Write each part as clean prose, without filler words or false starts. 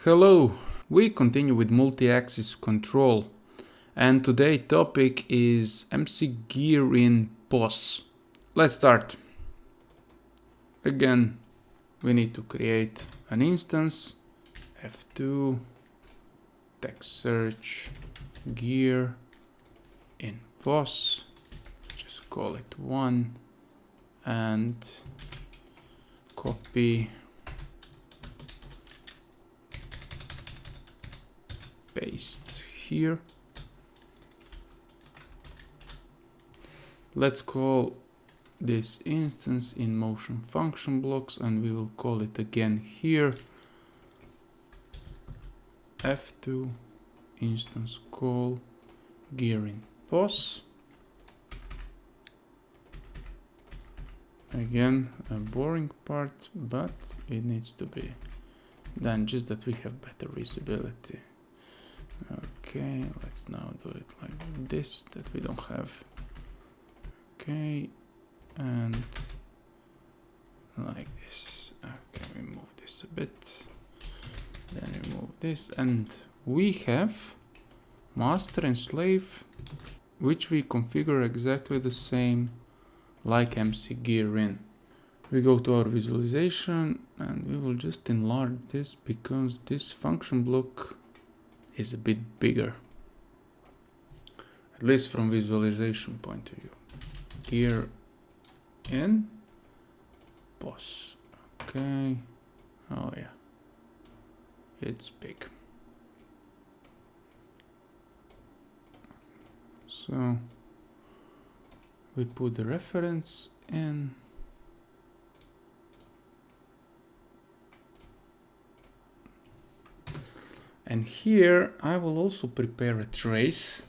Hello, we continue with multi-axis control, and today's topic is MC gear in POS. Let's start. Again, we need to create an instance, F2, text search, gear in POS, just call it 1, and copy, paste here. Let's call this instance in motion function blocks, and we will call it again here F2 instance call gear in POS. Again, a boring part, but it needs to be done just that we have better visibility. Okay, let's now do it like this, that we don't have. Okay, and like this. Okay, we move this a bit, then remove this, and we have master and slave, which we configure exactly the same like MC gear in. We go to our visualization and we will just enlarge this because this function block is a bit bigger, at least from visualization point of view. Gear in POS. Okay. Oh yeah, it's big. So we put the reference in. And here I will also prepare a trace.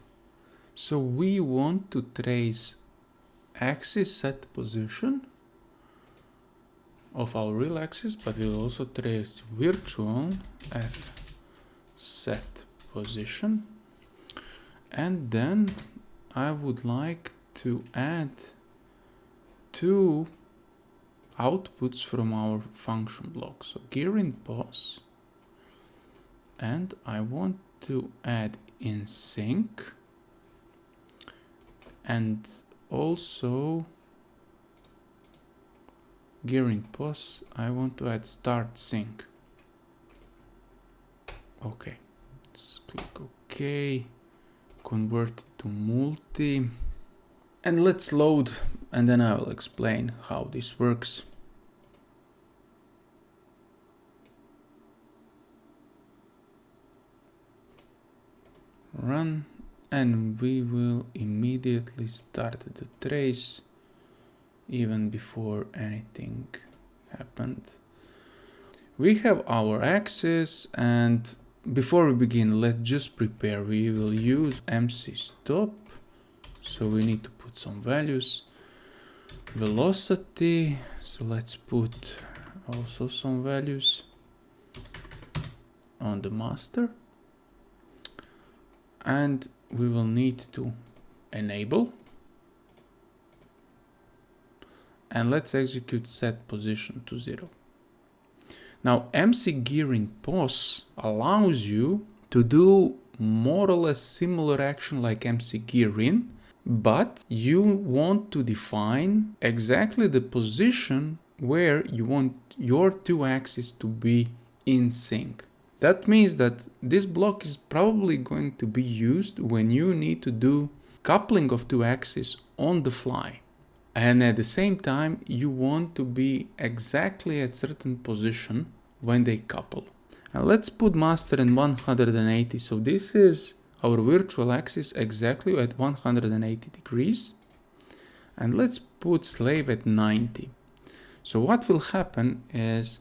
So we want to trace axis set position of our real axis, but we'll also trace virtual F set position. And then I would like to add two outputs from our function block. So gear in POS, and I want to add in sync, and also gear in POS, I want to add start sync. Okay, let's click OK, convert it to multi, and let's load, and then I will explain how this works. Run, and we will immediately start the trace even before anything happened. We have our axis, and before we begin, let's just prepare. We will use MC stop, so we need to put some values. Velocity, so let's put also some values on the master. And we will need to enable, and let's execute set position to 0. Now MC gear in POS allows you to do more or less similar action like MC gear in, but you want to define exactly the position where you want your two axes to be in sync. That means that this block is probably going to be used when you need to do coupling of two axes on the fly. And at the same time, you want to be exactly at certain position when they couple. And let's put master in 180. So this is our virtual axis exactly at 180 degrees. And let's put slave at 90. So what will happen is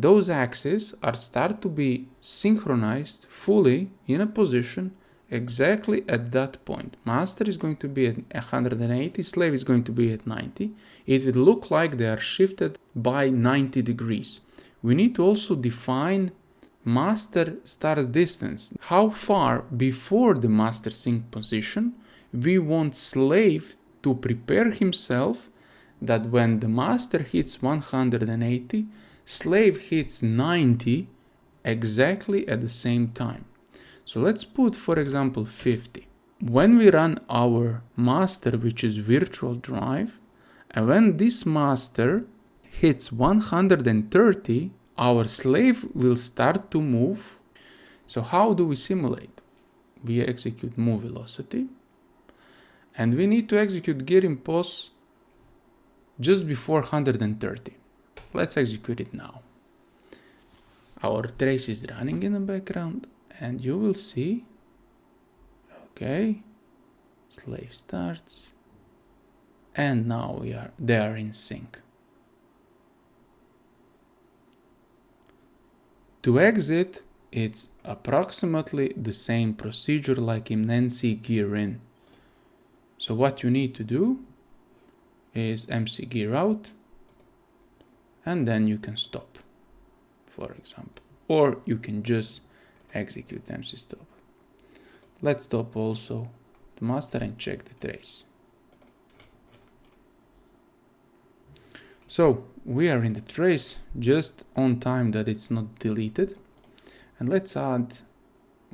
those axes are start to be synchronized fully in a position exactly at that point. Master is going to be at 180, slave is going to be at 90. It will look like they are shifted by 90 degrees. We need to also define master start distance. How far before the master sync position we want slave to prepare himself that when the master hits 180, slave hits 90 exactly at the same time. So let's put, for example, 50. When we run our master, which is virtual drive, and when this master hits 130, our slave will start to move. So how do we simulate? We execute move velocity, and we need to execute gear in pos just before 130. Let's execute it now. Our trace is running in the background, and you will see, okay, slave starts, and now they are in sync. To exit, it's approximately the same procedure like in MC gear in. So what you need to do is MC gear out, and then you can stop, for example, or you can just execute MC stop. Let's stop also the master and check the trace. So we are in the trace just on time that it's not deleted. And let's add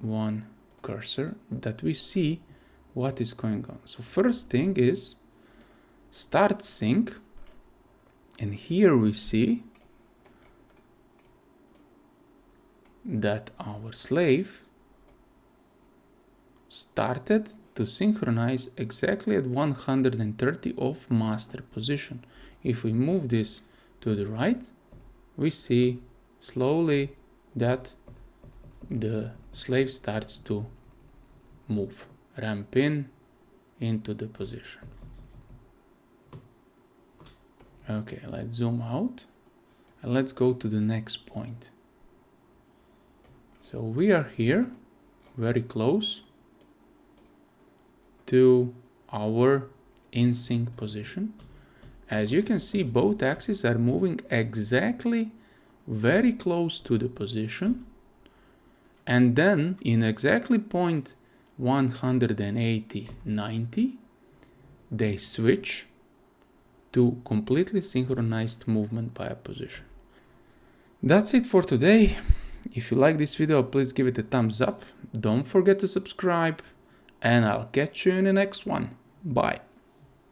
one cursor that we see what is going on. So first thing is start sync. And here we see that our slave started to synchronize exactly at 130 of master position. If we move this to the right, we see slowly that the slave starts to move, ramp into the position. Okay, let's zoom out and let's go to the next point. So we are here very close to our in sync position. As you can see, both axes are moving exactly very close to the position. And then in exactly point 180, 90, they switch to completely synchronized movement by a position. That's it for today. If you like this video, please give it a thumbs up. Don't forget to subscribe, and I'll catch you in the next one. Bye.